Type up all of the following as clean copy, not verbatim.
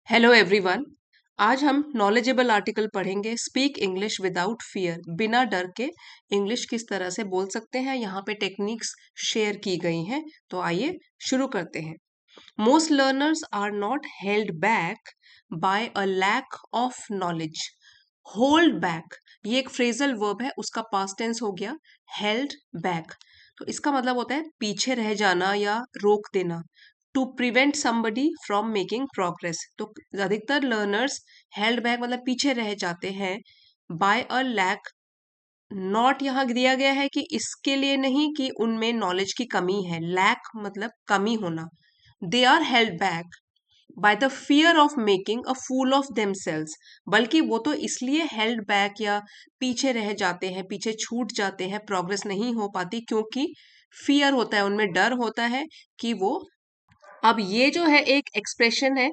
Hello everyone. आज हम knowledgeable article पढ़ेंगे। स्पीक इंग्लिश विदाउट फियर, बिना डर के इंग्लिश किस तरह से बोल सकते हैं। यहाँ पे टेक्निक्स शेयर की गई हैं, तो आइए शुरू करते हैं। Most learners are not held back by a lack of knowledge. Hold back ये एक फ्रेजल वर्ब है, उसका पास्ट टेंस हो गया हेल्ड बैक। तो इसका मतलब होता है पीछे रह जाना या रोक देना। To prevent somebody from making progress, तो अधिकतर लर्नर्स हेल्ड बैक मतलब पीछे रह जाते हैं बाय अ लैक। नॉट यहाँ दिया गया है कि इसके लिए नहीं कि उनमें नॉलेज की कमी है, लैक मतलब कमी होना। They are held back by the fear of making a fool of themselves, बल्कि वो तो इसलिए हेल्ड बैक या पीछे रह जाते हैं, पीछे छूट जाते हैं, प्रोग्रेस नहीं हो पाती क्योंकि फियर होता है, उनमें डर होता है कि वो। अब ये जो है एक एक्सप्रेशन है,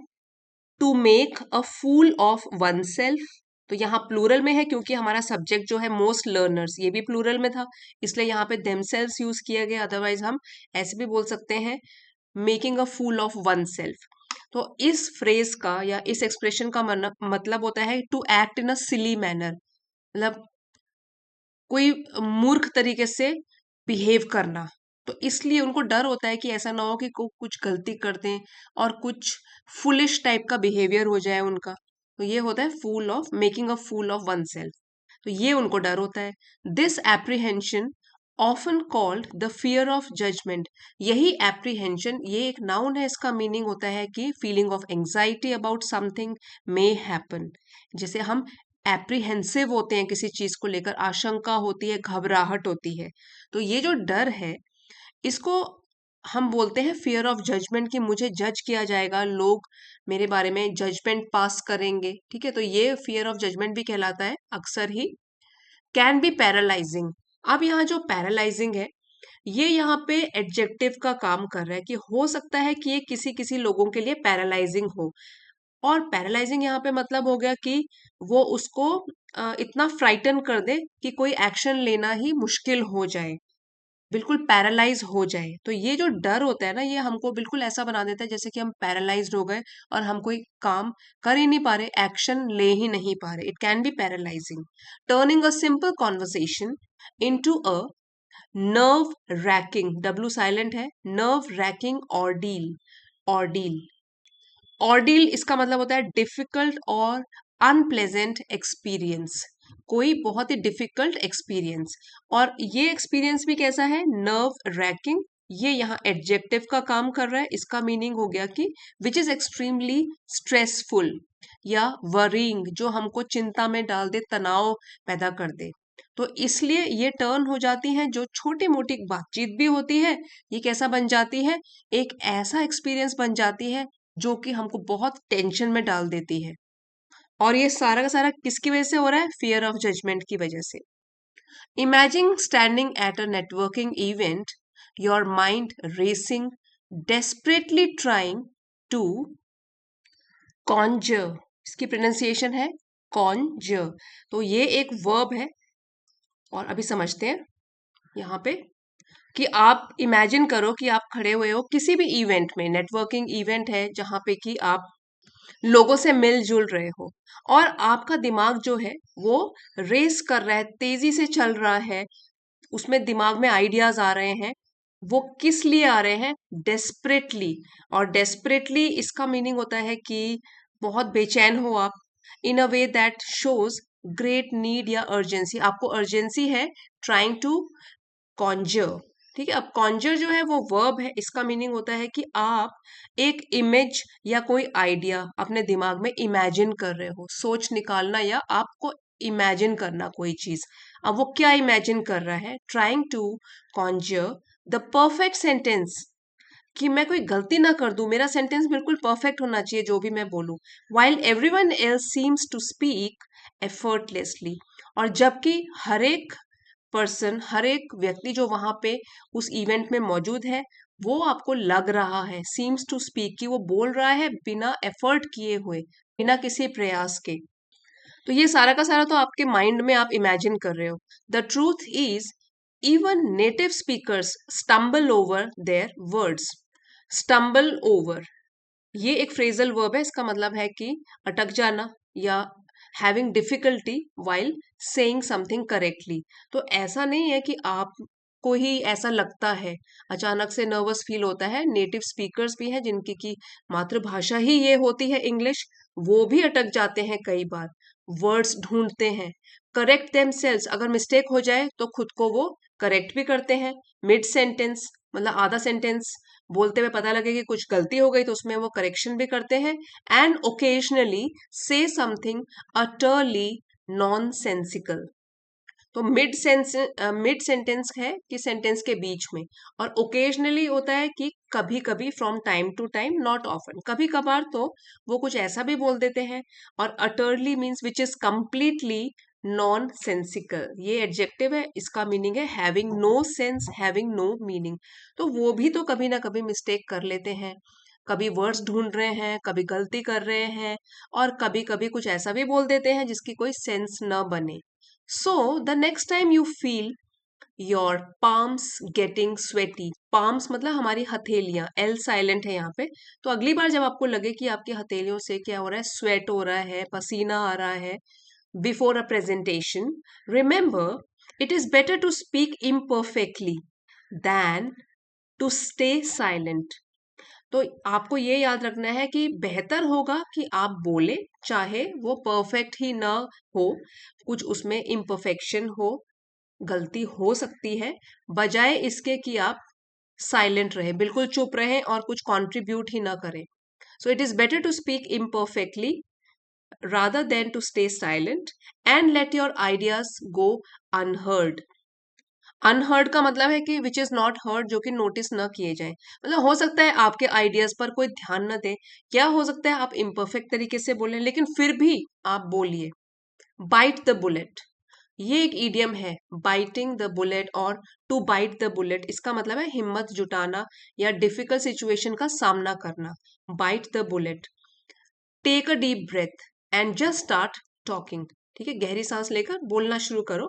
to make a fool of oneself. तो यहाँ प्लूरल में है क्योंकि हमारा सब्जेक्ट जो है मोस्ट लर्नर्स, ये भी प्लूरल में था, इसलिए यहाँ पे देमसेल्व्स यूज किया गया। अदरवाइज हम ऐसे भी बोल सकते हैं making a fool of oneself. तो इस फ्रेज का या इस एक्सप्रेशन का मतलब होता है to act in a silly manner, मतलब कोई मूर्ख तरीके से बिहेव करना। तो इसलिए उनको डर होता है कि ऐसा ना हो कि कुछ गलती कर दें और कुछ फुलिश टाइप का बिहेवियर हो जाए उनका। तो ये होता है fool of making a fool of oneself. तो ये उनको डर होता है। This apprehension often called the fear of judgement. यही एप्रीहेंशन, ये एक नाउन है, इसका मीनिंग होता है कि feeling of anxiety about something may happen. जैसे हम एप्रीहेंसिव होते हैं किसी चीज को लेकर, आशंका होती है, घबराहट होती है। तो ये जो डर है, इसको हम बोलते हैं फियर ऑफ जजमेंट, कि मुझे जज किया जाएगा, लोग मेरे बारे में जजमेंट पास करेंगे। ठीक है, तो ये फियर ऑफ जजमेंट भी कहलाता है अक्सर ही। Can be paralysing. अब यहाँ जो पैरालाइजिंग है, ये यहाँ पे एडजेक्टिव का काम कर रहा है कि हो सकता है कि ये किसी किसी लोगों के लिए पैरालाइजिंग हो। और पैरालाइजिंग यहाँ पे मतलब हो गया कि वो उसको इतना फ्राइटन कर दे कि कोई एक्शन लेना ही मुश्किल हो जाए, बिल्कुल पैरालाइज हो जाए। तो ये जो डर होता है ना, ये हमको बिल्कुल ऐसा बना देता है जैसे कि हम पैरालाइज्ड हो गए और हम कोई काम कर ही नहीं पा रहे, एक्शन ले ही नहीं पा रहे। It can be paralysing. Turning a simple conversation into a nerve racking, W silent है, nerve racking ordeal. Ordeal, ordeal इसका मतलब होता है डिफिकल्ट और अनप्लेजेंट एक्सपीरियंस, कोई बहुत ही डिफिकल्ट एक्सपीरियंस। और ये एक्सपीरियंस भी कैसा है, नर्व रैकिंग। ये यहाँ एडजेक्टिव का काम कर रहा है, इसका मीनिंग हो गया कि विच इज एक्सट्रीमली स्ट्रेसफुल या वरीइंग, जो हमको चिंता में डाल दे, तनाव पैदा कर दे। तो इसलिए ये टर्न हो जाती हैं, जो छोटी मोटी बातचीत भी होती है, ये कैसा बन जाती है, एक ऐसा एक्सपीरियंस बन जाती है जो कि हमको बहुत टेंशन में डाल देती है। और ये सारा का सारा किसकी वजह से हो रहा है, फियर ऑफ जजमेंट की वजह से। Imagine standing at a networking event, your mind racing, desperately trying to conjure. इसकी प्रोनाउंसिएशन है कॉन्जर। तो ये एक वर्ब है, और अभी समझते हैं यहाँ पे कि आप इमेजिन करो कि आप खड़े हुए हो किसी भी इवेंट में, नेटवर्किंग इवेंट है जहां पे कि आप लोगों से मिलजुल रहे हो, और आपका दिमाग जो है वो रेस कर रहा है, तेजी से चल रहा है, उसमें दिमाग में आइडियाज आ रहे हैं। वो किस लिए आ रहे हैं, डेस्परेटली। और डेस्परेटली इसका मीनिंग होता है कि बहुत बेचैन हो आप, in a way that shows great need या अर्जेंसी, आपको अर्जेंसी है, ट्राइंग टू कॉन्जर। ठीक है, अब कॉन्जर जो है वो वर्ब है, इसका मीनिंग होता है कि आप एक इमेज या कोई आइडिया अपने दिमाग में इमेजिन कर रहे हो, सोच निकालना या आपको इमेजिन करना कोई चीज। अब वो क्या इमेजिन कर रहा है, trying to conjure the perfect sentence, कि मैं कोई गलती ना कर दूं, मेरा सेंटेंस बिल्कुल परफेक्ट होना चाहिए जो भी मैं बोलूं। While everyone else seems to speak effortlessly, और जबकि हर एक पर्सन, हर एक व्यक्ति जो वहां पे उस इवेंट में मौजूद है, वो आपको लग रहा है, सीम्स टू स्पीक, कि वो बोल रहा है बिना एफर्ट किए हुए, बिना किसी प्रयास के। तो ये सारा का सारा तो आपके माइंड में आप इमेजिन कर रहे हो। The truth is even native speakers stumble over their words. Stumble over, ये एक फ्रेजल वर्ब है, इसका मतलब है कि अटक जाना या having difficulty while saying something correctly. तो ऐसा नहीं है कि आपको ही ऐसा लगता है, अचानक से नर्वस फील होता है। नेटिव स्पीकर्स भी हैं जिनकी की मातृभाषा ही ये होती है इंग्लिश, वो भी अटक जाते हैं कई बार, वर्ड्स ढूंढते हैं, करेक्ट देमसेल्व्स, अगर मिस्टेक हो जाए तो खुद को वो करेक्ट भी करते हैं। मिड सेंटेंस मतलब आधा सेंटेंस बोलते हुए पता लगे कि कुछ गलती हो गई तो उसमें वो करेक्शन भी करते हैं। एंड ओकेजनली से समथिंग अटरली नॉनसेंसिकल। तो मिड सेंटेंस है कि सेंटेंस के बीच में, और ओकेजनली होता है कि कभी कभी, from time to time, not often, कभी कभार तो वो कुछ ऐसा भी बोल देते हैं। और utterly means which is completely nonsensical, ये एडजेक्टिव है, इसका मीनिंग है having no sense, having no meaning. तो वो भी तो कभी ना कभी मिस्टेक कर लेते हैं, कभी वर्ड्स ढूंढ रहे हैं, कभी गलती कर रहे हैं, और कभी कभी कुछ ऐसा भी बोल देते हैं जिसकी कोई सेंस न बने। So, the next time you feel your palms getting sweaty, palms मतलब हमारी हथेलियां, एल साइलेंट है यहाँ पे। तो अगली बार जब आपको लगे कि आपकी हथेलियों से क्या हो रहा है, स्वेट हो रहा है, पसीना आ रहा है, before a presentation, remember it is better to speak imperfectly than to stay silent. तो आपको ये याद रखना है कि बेहतर होगा कि आप बोले, चाहे वो परफेक्ट ही ना हो, कुछ उसमें इम्परफेक्शन हो, गलती हो सकती है, बजाय इसके कि आप साइलेंट रहे, बिल्कुल चुप रहे और कुछ कंट्रीब्यूट ही ना करें। So it is better to speak imperfectly rather than to stay silent and let your ideas go unheard। Unheard का मतलब है कि विच इज नॉट हर्ड, जो कि नोटिस न किए जाए। मतलब हो सकता है आपके आइडियाज पर कोई ध्यान न दे, क्या हो सकता है आप इम्परफेक्ट तरीके से बोलें, लेकिन फिर भी आप बोलिए। बाइट द बुलेट, ये एक ईडियम है, बाइटिंग द बुलेट और टू बाइट द बुलेट, इसका मतलब है हिम्मत जुटाना या डिफिकल्ट सिचुएशन का सामना करना। Bite the bullet, take a deep breath and just start talking. ठीक है, गहरी सांस लेकर बोलना शुरू करो।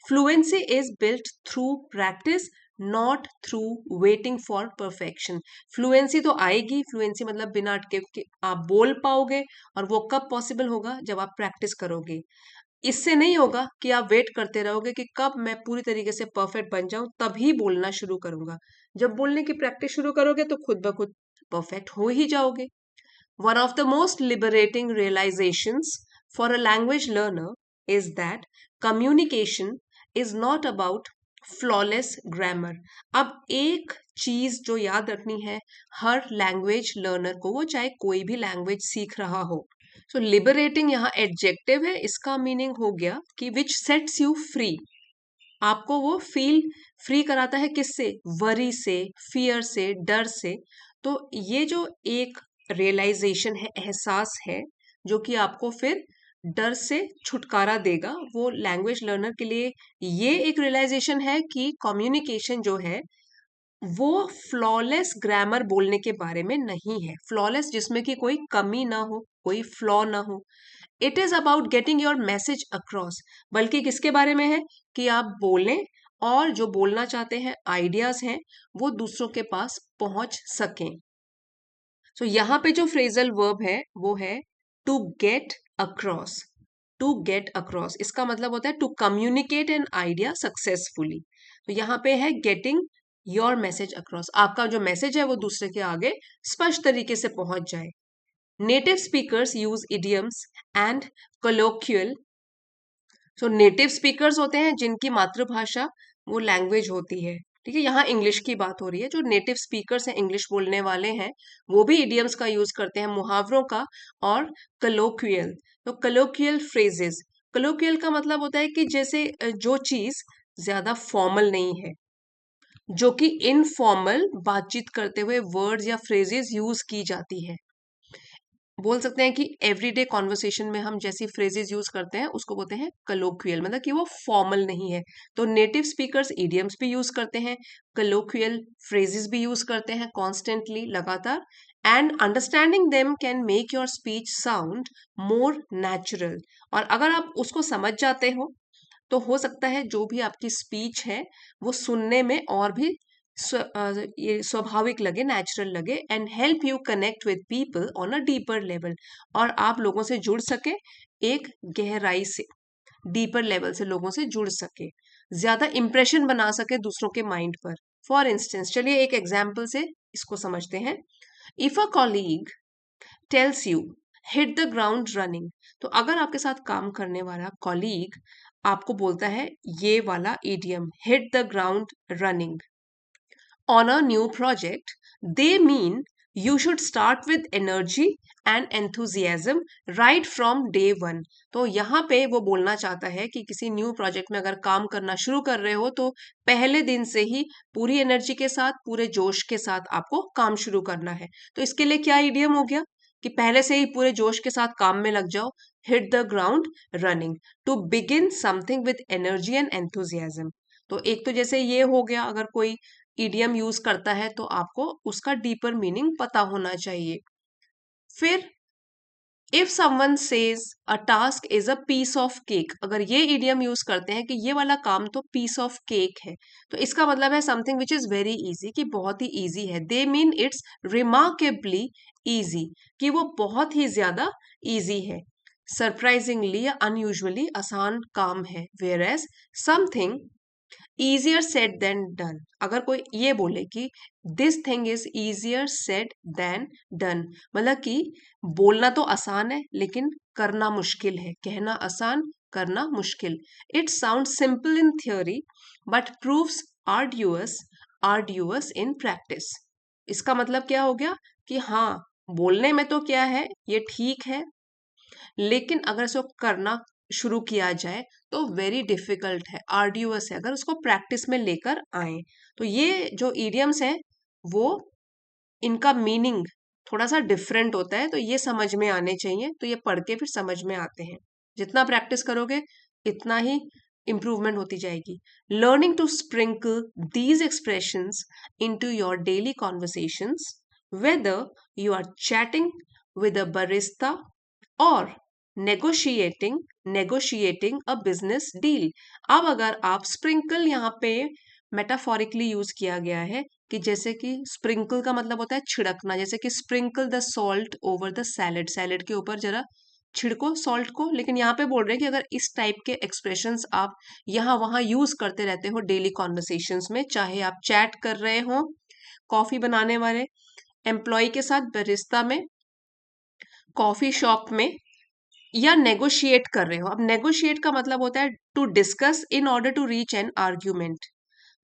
Fluency is built through practice, not through waiting for perfection. Fluency तो आएगी, फ्लुएंसी मतलब बिना अटके के आप बोल पाओगे, और वो कब पॉसिबल होगा, जब आप प्रैक्टिस करोगे। इससे नहीं होगा कि आप वेट करते रहोगे कि कब मैं पूरी तरीके से परफेक्ट बन जाऊं तभी बोलना शुरू करूंगा। जब बोलने की प्रैक्टिस शुरू करोगे तो खुद ब खुद परफेक्ट हो ही जाओगे। One of the most liberating realizations for a language learner is that communication is not about flawless grammar। अब एक चीज जो याद रखनी है हर लैंग्वेज लर्नर को, वो चाहे कोई भी लैंग्वेज सीख रहा हो। सो लिबरेटिंग यहाँ एडजेक्टिव है, इसका मीनिंग हो गया कि विच सेट्स यू फ्री। आपको वो फील फ्री कराता है, किससे, वरी से, फियर से, डर से। तो ये जो एक रियलाइजेशन है, एहसास है, जो कि आपको फिर डर से छुटकारा देगा, वो लैंग्वेज लर्नर के लिए ये एक रियलाइजेशन है कि कम्युनिकेशन जो है वो फ्लॉलेस ग्रामर बोलने के बारे में नहीं है। फ्लॉलेस जिसमें कि कोई कमी ना हो, कोई फ्लॉ ना हो। It is about getting your message across, बल्कि किसके बारे में है कि आप बोलें और जो बोलना चाहते हैं, आइडियाज हैं, वो दूसरों के पास पहुंच सकें। तो यहाँ पे जो फ्रेजल वर्ब है वो है to get across. To get across इसका मतलब होता है to communicate an idea successfully. तो यहाँ पे है गेटिंग योर मैसेज अक्रॉस, आपका जो मैसेज है वो दूसरे के आगे स्पष्ट तरीके से पहुंच जाए। Native speakers use idioms and colloquial। So native speakers होते हैं जिनकी मातृभाषा वो लैंग्वेज होती है। ठीक है, यहाँ इंग्लिश की बात हो रही है। जो नेटिव स्पीकर्स हैं, इंग्लिश बोलने वाले हैं, वो भी इडियम्स का यूज करते हैं, मुहावरों का, और कलोक्वियल। तो कलोक्वियल फ्रेजेस, कलोक्वियल का मतलब होता है कि जैसे जो चीज ज्यादा फॉर्मल नहीं है, जो कि इनफॉर्मल बातचीत करते हुए वर्ड्स या फ्रेजेस यूज की जाती है। बोल सकते हैं कि एवरीडे कॉन्वर्सेशन में हम जैसी फ्रेजेस यूज करते हैं उसको बोलते हैं कलोक्वियल, मतलब कि वो फॉर्मल नहीं है। तो नेटिव स्पीकर्स इडियम्स भी यूज करते हैं, कलोक्वियल फ्रेजेस भी यूज करते हैं कॉन्स्टेंटली, लगातार। And understanding them can make your speech sound more natural. और अगर आप उसको समझ जाते हो तो हो सकता है जो भी आपकी स्पीच है वो सुनने में और भी ये स्वाभाविक लगे, नेचुरल लगे, and help you connect with people on a deeper level, और आप लोगों से जुड़ सके एक गहराई से, डीपर लेवल से लोगों से जुड़ सके, ज्यादा इंप्रेशन बना सके दूसरों के माइंड पर। फॉर इंस्टेंस, चलिए एक एग्जाम्पल से इसको समझते हैं। If a colleague tells you hit the ground running, तो अगर आपके साथ काम करने वाला कॉलीग आपको बोलता है ये वाला idiom, hit the ground running on a new project, they mean you should start with energy and enthusiasm right from day one. तो यहाँ पे वो बोलना चाहता है कि किसी न्यू प्रोजेक्ट में अगर काम करना शुरू कर रहे हो तो पहले दिन से ही पूरी एनर्जी के साथ, पूरे जोश के साथ आपको काम शुरू करना है। तो इसके लिए क्या इडियम हो गया कि पहले से ही पूरे जोश के साथ काम में लग जाओ, hit the ground running, to begin something with energy and enthusiasm. तो एक तो जैसे ये हो गया, अगर कोई इडियम यूज करता है तो आपको उसका डीपर मीनिंग पता होना चाहिए। फिर if someone says a task is a piece of cake, अगर ये इडियम यूज करते हैं कि ये वाला काम तो पीस ऑफ केक है, तो इसका मतलब है something which is very easy, कि बहुत ही इजी है। They mean it's remarkably easy, कि वो बहुत ही ज्यादा इजी है, सरप्राइजिंगली या अनयूजुअली आसान काम है। Whereas something easier said than done, अगर कोई ये बोले कि this thing is easier said than done, मतलब कि बोलना तो आसान है लेकिन करना मुश्किल है, कहना आसान करना मुश्किल। It sound simple in theory but proves arduous in practice. इसका मतलब क्या हो गया कि हाँ, बोलने में तो क्या है, ये ठीक है, लेकिन अगर इसको करना शुरू किया जाए तो वेरी डिफिकल्ट है, आर्ड्यूअस है, अगर उसको प्रैक्टिस में लेकर आए। तो ये जो इडियम्स हैं वो, इनका मीनिंग थोड़ा सा डिफरेंट होता है, तो ये समझ में आने चाहिए, तो ये पढ़ के फिर समझ में आते हैं। जितना प्रैक्टिस करोगे इतना ही इंप्रूवमेंट होती जाएगी। Learning to sprinkle these expressions into your daily conversations, whether you are chatting with a barista और नेगोशिएटिंग अ बिजनेस डील। अब अगर आप स्प्रिंकल, यहाँ पे मेटाफोरिकली यूज किया गया है, कि जैसे कि स्प्रिंकल का मतलब होता है छिड़कना, जैसे कि sprinkle the salt over the salad, salad के ऊपर जरा छिड़को सॉल्ट को। लेकिन यहाँ पे बोल रहे हैं कि अगर इस टाइप के एक्सप्रेशंस आप यहाँ वहां यूज करते रहते हो डेली कॉन्वर्सेशंस में, चाहे आप चैट कर रहे हो कॉफी बनाने वाले एम्प्लॉय के साथ, बरिस्ता में, कॉफी शॉप में, या नेगोशिएट कर रहे हो। अब नेगोशिएट का मतलब होता है to discuss in order to reach an argument,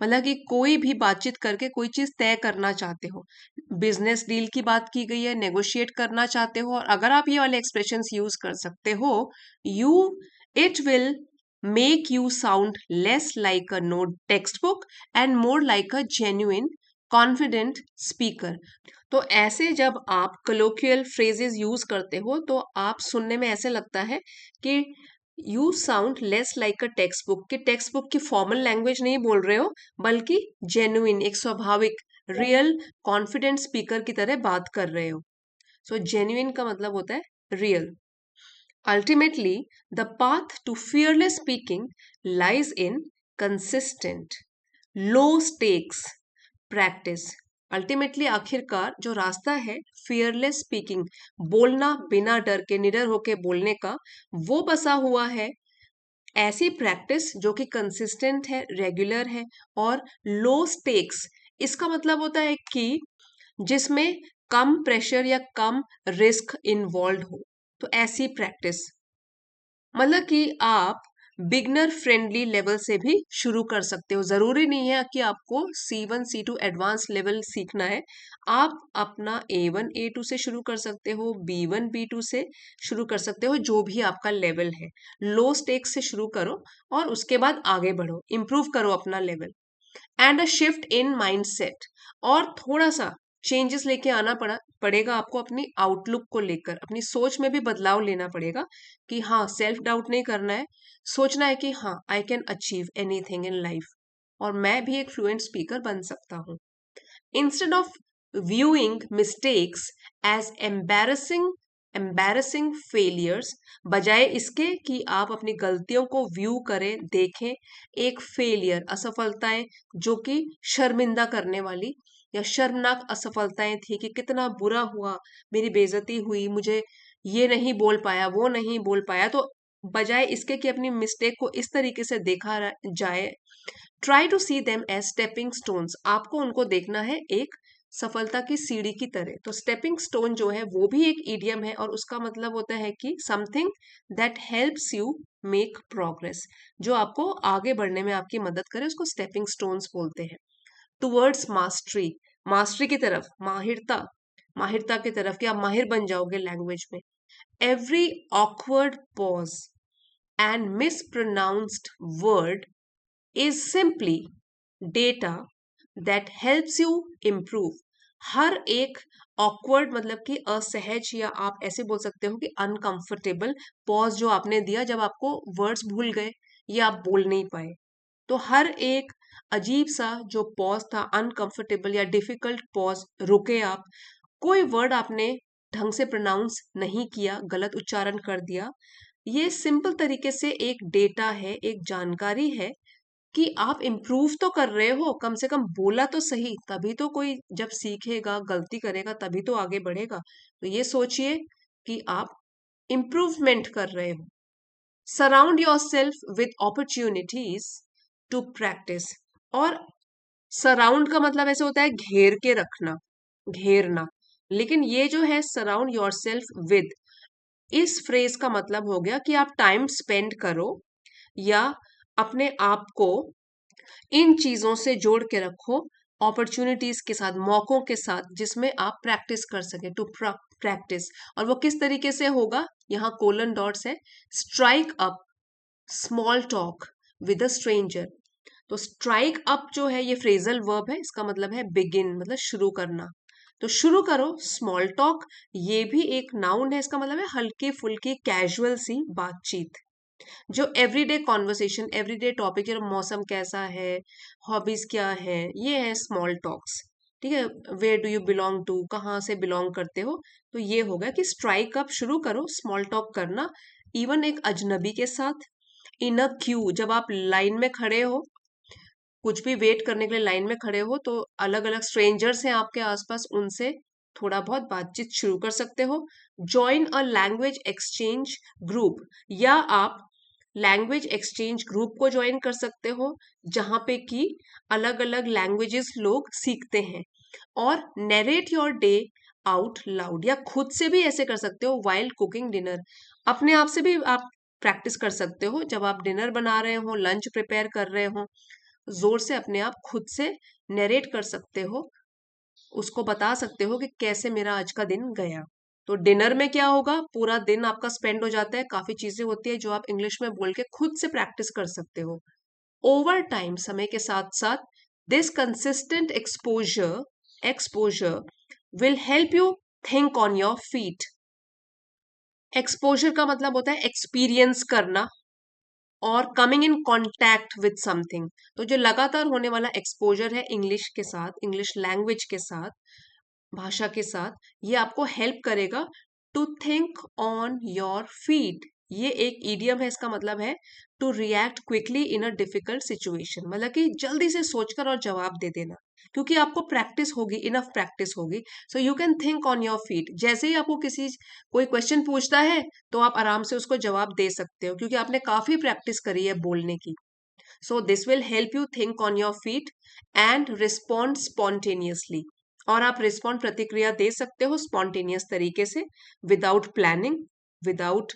मतलब कि कोई भी बातचीत करके कोई चीज तय करना चाहते हो। बिजनेस डील की बात की गई है, नेगोशिएट करना चाहते हो, और अगर आप ये वाले एक्सप्रेशंस यूज कर सकते हो, you it will make you sound less like a note text book and more like a genuine confident speaker. तो ऐसे जब आप कलोकियल फ्रेजेस यूज करते हो तो आप सुनने में ऐसे लगता है कि you sound less like a text book, कि टेक्स्ट बुक की फॉर्मल लैंग्वेज नहीं बोल रहे हो, बल्कि जेन्युइन, एक स्वाभाविक, रियल, कॉन्फिडेंट स्पीकर की तरह बात कर रहे हो। सो जेन्युइन का मतलब होता है real. Ultimately the path to fearless speaking lies in consistent low stakes practice. Ultimately आखिरकार जो रास्ता है फियरलेस स्पीकिंग, बोलना बिना डर के, निडर होके बोलने का, वो बसा हुआ है ऐसी प्रैक्टिस जो कि कंसिस्टेंट है, रेगुलर है, और लो स्टेक्स। इसका मतलब होता है कि जिसमें कम प्रेशर या कम रिस्क इन्वॉल्व हो, तो ऐसी प्रैक्टिस, मतलब कि आप बिगनर फ्रेंडली लेवल से भी शुरू कर सकते हो। जरूरी नहीं है कि आपको C1 C2 एडवांस लेवल सीखना है, आप अपना A1 A2 से शुरू कर सकते हो, B1 B2 से शुरू कर सकते हो, जो भी आपका लेवल है। लो स्टेक्स से शुरू करो और उसके बाद आगे बढ़ो, इंप्रूव करो अपना level. And a shift in mindset, और थोड़ा सा चेंजेस लेके आना पड़ेगा आपको, अपनी आउटलुक को लेकर, अपनी सोच में भी बदलाव लेना पड़ेगा, कि हाँ, सेल्फ डाउट नहीं करना है, सोचना है कि हाँ, I can achieve anything in life, और मैं भी एक फ्लुएंट स्पीकर बन सकता हूँ। Instead of viewing mistakes as embarrassing embarrassing failures, बजाय इसके कि आप अपनी गलतियों को व्यू करें, देखें, एक फेलियर असफलताएं जो कि शर्मिंदा करने वाली या शर्मनाक असफलताएं थी कि कितना बुरा हुआ, मेरी बेइज्जती हुई, मुझे ये नहीं बोल पाया, वो नहीं बोल पाया, तो बजाय इसके कि अपनी मिस्टेक को इस तरीके से देखा जाए, try to see them as stepping stones, आपको उनको देखना है एक सफलता की सीढ़ी की तरह। तो स्टेपिंग स्टोन जो है वो भी एक इडियम है और उसका मतलब होता है कि something that helps you make progress, जो आपको आगे बढ़ने में आपकी मदद करे, उसको स्टेपिंग स्टोन्स बोलते हैं। टुवर्ड्स मास्टरी, मास्टरी की तरफ, माहिरता, माहिरता की तरफ कि आप माहिर बन जाओगे लैंग्वेज में। Every awkward pause and mispronounced word is simply data that helps you improve। हर एक awkward मतलब कि असहज, या आप ऐसे बोल सकते हो कि uncomfortable पॉज जो आपने दिया जब आपको वर्ड्स भूल गए या आप बोल नहीं पाए, तो हर एक अजीब सा जो पॉज था, अनकंफर्टेबल या डिफिकल्ट पॉज, रुके आप, कोई वर्ड आपने ढंग से प्रोनाउंस नहीं किया, गलत उच्चारण कर दिया, ये सिंपल तरीके से एक डेटा है, एक जानकारी है कि आप इम्प्रूव तो कर रहे हो, कम से कम बोला तो सही, तभी तो कोई जब सीखेगा, गलती करेगा तभी तो आगे बढ़ेगा। तो ये सोचिए कि आप इम्प्रूवमेंट कर रहे हो। Surround yourself with opportunities to practice, और सराउंड का मतलब ऐसे होता है घेर के रखना, घेरना, लेकिन ये जो है सराउंड योर सेल्फ विद, इस फ्रेज का मतलब हो गया कि आप टाइम स्पेंड करो या अपने आप को इन चीजों से जोड़ के रखो, अपॉर्चुनिटीज के साथ, मौकों के साथ, जिसमें आप प्रैक्टिस कर सके, टू प्रैक्टिस। और वो किस तरीके से होगा, यहाँ कोलन डॉट्स है, strike up small talk with a stranger. तो स्ट्राइक अप जो है ये फ्रेजल वर्ब है, इसका मतलब है बिगिन, मतलब शुरू करना। तो शुरू करो स्मॉल टॉक, ये भी एक नाउन है, इसका मतलब है हल्की फुल्की कैजुअल सी बातचीत, जो एवरीडे कॉन्वर्सेशन, एवरीडे टॉपिक, जो मौसम कैसा है, हॉबीज क्या है, ये है स्मॉल टॉक्स। ठीक है, where do you belong to, कहाँ से बिलोंग करते हो, तो ये होगा कि स्ट्राइक अप, शुरू करो स्मॉल टॉक करना, इवन एक अजनबी के साथ, इन अ क्यू, जब आप लाइन में खड़े हो, कुछ भी वेट करने के लिए लाइन में खड़े हो, तो अलग अलग स्ट्रेंजर्स हैं आपके आसपास, उनसे थोड़ा बहुत बातचीत शुरू कर सकते हो। Join a language exchange group, या आप लैंग्वेज एक्सचेंज ग्रुप को ज्वाइन कर सकते हो जहां पे कि अलग अलग लैंग्वेजेस लोग सीखते हैं। और narrate your day out loud, या खुद से भी ऐसे कर सकते हो वाइल कुकिंग डिनर, अपने आप से भी आप प्रैक्टिस कर सकते हो, जब आप डिनर बना रहे हो, लंच प्रिपेयर कर रहे हो, जोर से अपने आप खुद से नरेट कर सकते हो, उसको बता सकते हो कि कैसे मेरा आज का दिन गया। तो डिनर में क्या होगा, पूरा दिन आपका स्पेंड हो जाता है, काफी चीजें होती है जो आप इंग्लिश में बोल के खुद से प्रैक्टिस कर सकते हो। ओवर टाइम, समय के साथ साथ, this consistent exposure exposure will help you think on your feet. Exposure का मतलब होता है एक्सपीरियंस करना और coming in contact with something. तो जो लगातार होने वाला एक्सपोजर है इंग्लिश के साथ, इंग्लिश लैंग्वेज के साथ, भाषा के साथ, ये आपको हेल्प करेगा to think on your feet. ये एक ईडियम है, इसका मतलब है to react quickly in a difficult situation, मतलब कि जल्दी से सोचकर और जवाब दे देना, क्योंकि आपको प्रैक्टिस होगी, इनफ प्रैक्टिस होगी, so you can think on your feet. जैसे ही आपको कोई क्वेश्चन पूछता है तो आप आराम से उसको जवाब दे सकते हो, क्योंकि आपने काफी प्रैक्टिस करी है बोलने की। So this will help you think on your feet and respond spontaneously, और आप रिस्पॉन्ड, प्रतिक्रिया दे सकते हो स्पॉन्टेनियस तरीके से, विदाउट प्लानिंग, विदाउट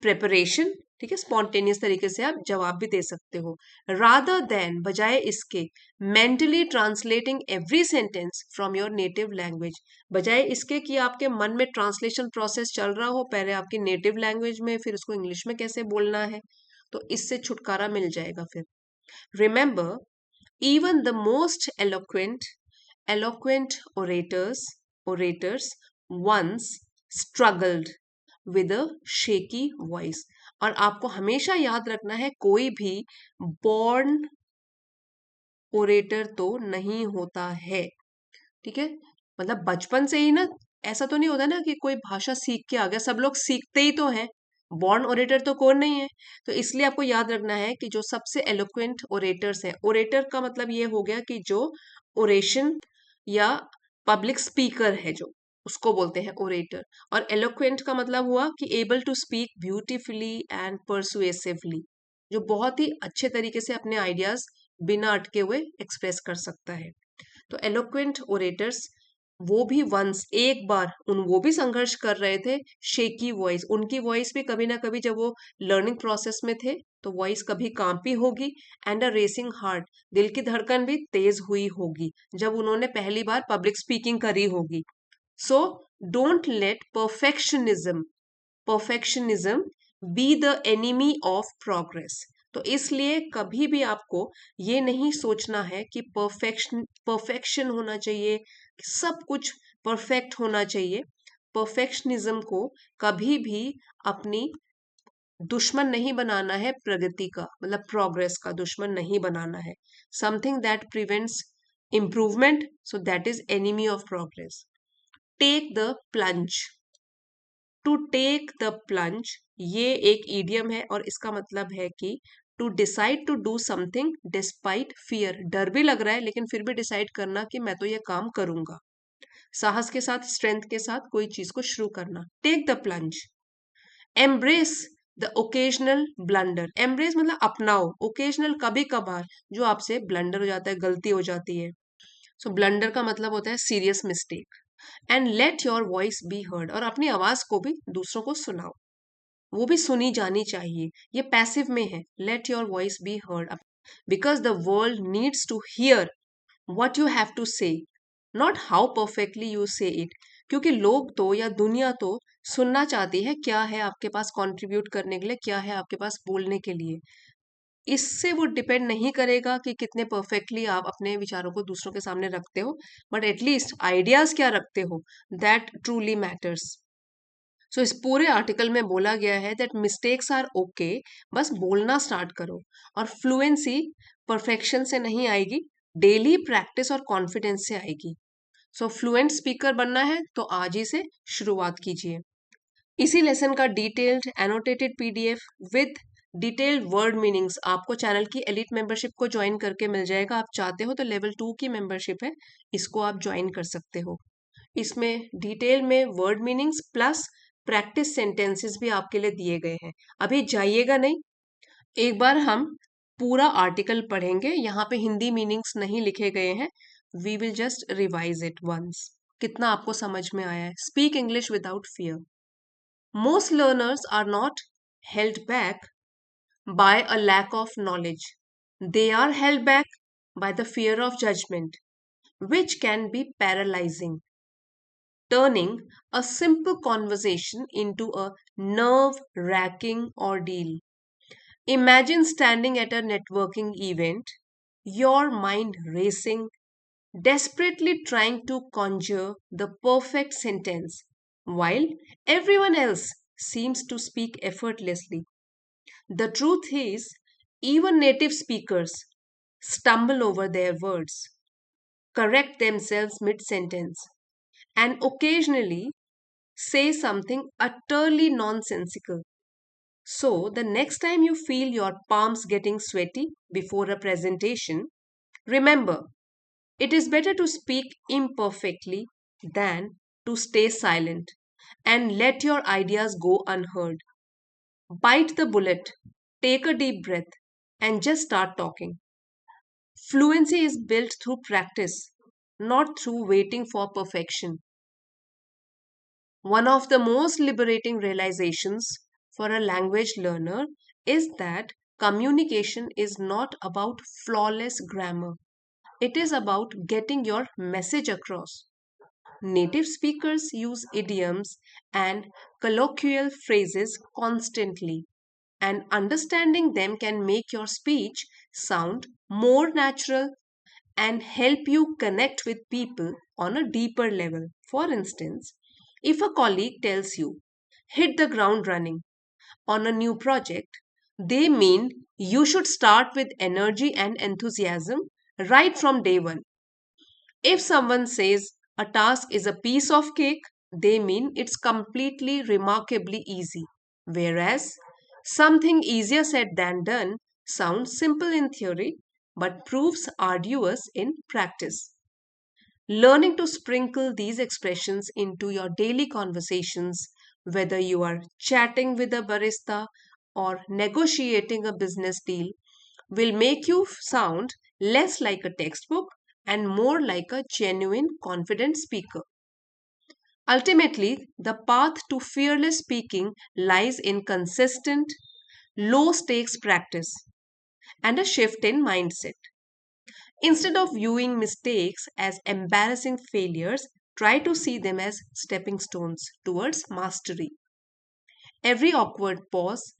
प्रेपरेशन। ठीक है, स्पॉन्टेनियस तरीके से आप जवाब भी दे सकते हो। रादर देन, बजाय इसके, mentally translating every sentence from your native language, बजाय इसके कि आपके मन में ट्रांसलेशन प्रोसेस चल रहा हो, पहले आपकी नेटिव लैंग्वेज में, फिर उसको इंग्लिश में कैसे बोलना है, तो इससे छुटकारा मिल जाएगा फिर। Remember, even the most eloquent orators once struggled with a shaky voice। और आपको हमेशा याद रखना है, कोई भी born ओरेटर तो नहीं होता है। ठीक है, मतलब बचपन से ही ना ऐसा तो नहीं होता ना कि कोई भाषा सीख के आ गया, सब लोग सीखते ही तो हैं, बॉर्न ओरेटर तो कौन नहीं है। तो इसलिए आपको याद रखना है कि जो सबसे एलोक्वेंट ओरेटर्स है, ओरेटर का मतलब ये हो गया कि जो ओरेशन या पब्लिक स्पीकर है, जो उसको बोलते हैं ओरेटर। और एलोक्वेंट का मतलब हुआ कि able to speak beautifully and persuasively, जो बहुत ही अच्छे तरीके से अपने आइडियाज बिना अटके हुए एक्सप्रेस कर सकता है। तो एलोक्वेंट ओरेटर्स वो भी वंस एक बार उन वो भी संघर्ष कर रहे थे, शेकी वॉइस, उनकी वॉइस भी कभी ना कभी जब वो लर्निंग प्रोसेस में थे तो वॉइस कभी कांपी होगी, एंड अ रेसिंग हार्ट, दिल की धड़कन भी तेज हुई होगी जब उन्होंने पहली बार पब्लिक स्पीकिंग करी होगी। So don't let perfectionism be the enemy of progress. तो इसलिए कभी भी आपको ये नहीं सोचना है कि परफेक्शन होना चाहिए, कि सब कुछ परफेक्ट होना चाहिए। परफेक्शनिज्म को कभी भी अपनी दुश्मन नहीं बनाना है, प्रगति का मतलब प्रोग्रेस का दुश्मन नहीं बनाना है। Something that prevents improvement, so that is enemy of progress. Take the plunge, to take the plunge ये एक इडियम है और इसका मतलब है कि to decide to do something despite fear, डर भी लग रहा है लेकिन फिर भी डिसाइड करना कि मैं तो ये काम करूंगा, साहस के साथ, स्ट्रेंथ के साथ कोई चीज को शुरू करना। Take the plunge. Embrace the occasional blunder, embrace मतलब अपनाओ, ओकेजनल कभी कभार जो आपसे ब्लंडर हो जाता है, गलती हो जाती है। सो ब्लंडर का मतलब होता है serious mistake. And let your voice be heard, और अपनी आवाज को भी दूसरों को सुनाओ, वो भी सुनी जानी चाहिए। ये पैसिव में है, let your voice be heard, because the world needs to hear what you have to say, not how perfectly you say it। क्योंकि लोग तो या दुनिया तो सुनना चाहती है क्या है आपके पास कंट्रीब्यूट करने के लिए, क्या है आपके पास बोलने के लिए। इससे वो डिपेंड नहीं करेगा कि कितने परफेक्टली आप अपने विचारों को दूसरों के सामने रखते हो, बट एटलीस्ट आइडियाज क्या रखते हो, दैट ट्रूली मैटर्स। सो इस पूरे आर्टिकल में बोला गया है दैट मिस्टेक्स आर ओके, बस बोलना स्टार्ट करो। और फ्लुएंसी परफेक्शन से नहीं आएगी, डेली प्रैक्टिस और कॉन्फिडेंस से आएगी। सो फ्लुएंट स्पीकर बनना है तो आज ही से शुरुआत कीजिए। इसी लेसन का detailed annotated PDF with detailed word meanings आपको चैनल की एलिट मेंबरशिप को ज्वाइन करके मिल जाएगा। आप चाहते हो तो लेवल 2 की मेंबरशिप है, इसको आप ज्वाइन कर सकते हो। इसमें डिटेल में word meanings plus practice sentences भी आपके लिए दिए गए हैं। अभी जाइएगा नहीं, एक बार हम पूरा आर्टिकल पढ़ेंगे, यहाँ पे हिंदी मीनिंग्स नहीं लिखे गए हैं। We will just revise it once, कितना आपको समझ में आया है। Speak English without fear. Most learners are not held back by a lack of knowledge. They are held back by the fear of judgment, which can be paralyzing, turning a simple conversation into a nerve wracking ordeal. Imagine standing at a networking event, your mind racing, desperately trying to conjure the perfect sentence, while everyone else seems to speak effortlessly. The truth is, even native speakers stumble over their words, correct themselves mid sentence, and occasionally say something utterly nonsensical. So, the next time you feel your palms getting sweaty before a presentation, remember, it is better to speak imperfectly than to stay silent and let your ideas go unheard. Bite the bullet, take a deep breath, and just start talking. Fluency is built through practice, not through waiting for perfection. One of the most liberating realizations for a language learner is that communication is not about flawless grammar. It is about getting your message across. Native speakers use idioms and colloquial phrases constantly, and understanding them can make your speech sound more natural and help you connect with people on a deeper level. For instance, if a colleague tells you, hit the ground running on a new project, they mean you should start with energy and enthusiasm right from day one. If someone says a task is a piece of cake, they mean it's completely remarkably easy. Whereas something easier said than done sounds simple in theory but proves arduous in practice. Learning to sprinkle these expressions into your daily conversations, whether you are chatting with a barista or negotiating a business deal, will make you sound less like a textbook and more like a genuine, confident speaker. Ultimately, the path to fearless speaking lies in consistent, low stakes practice and a shift in mindset. Instead of viewing mistakes as embarrassing failures, try to see them as stepping stones towards mastery. Every awkward pause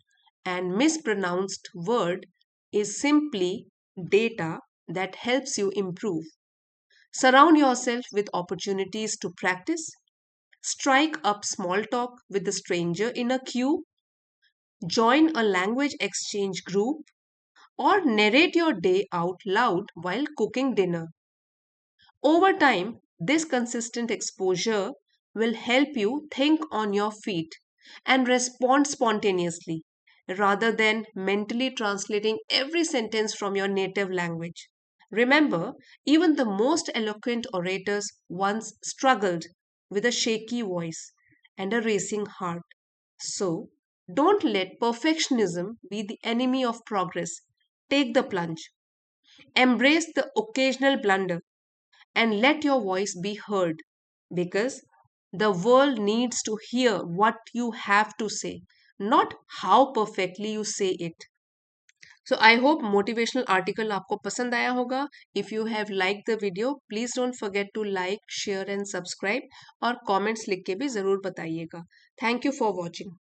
and mispronounced word is simply data that helps you improve. Surround yourself with opportunities to practice. Strike up small talk with a stranger in a queue, join a language exchange group, or narrate your day out loud while cooking dinner. Over time, this consistent exposure will help you think on your feet and respond spontaneously rather than mentally translating every sentence from your native language. Remember, even the most eloquent orators once struggled with a shaky voice and a racing heart. So, don't let perfectionism be the enemy of progress. Take the plunge. Embrace the occasional blunder and let your voice be heard because the world needs to hear what you have to say, not how perfectly you say it. So I hope motivational article आपको पसंद आया होगा. If you have liked the video, please don't forget to like, share and subscribe और comments लिख के भी ज़रूर बताइएगा. Thank you for watching.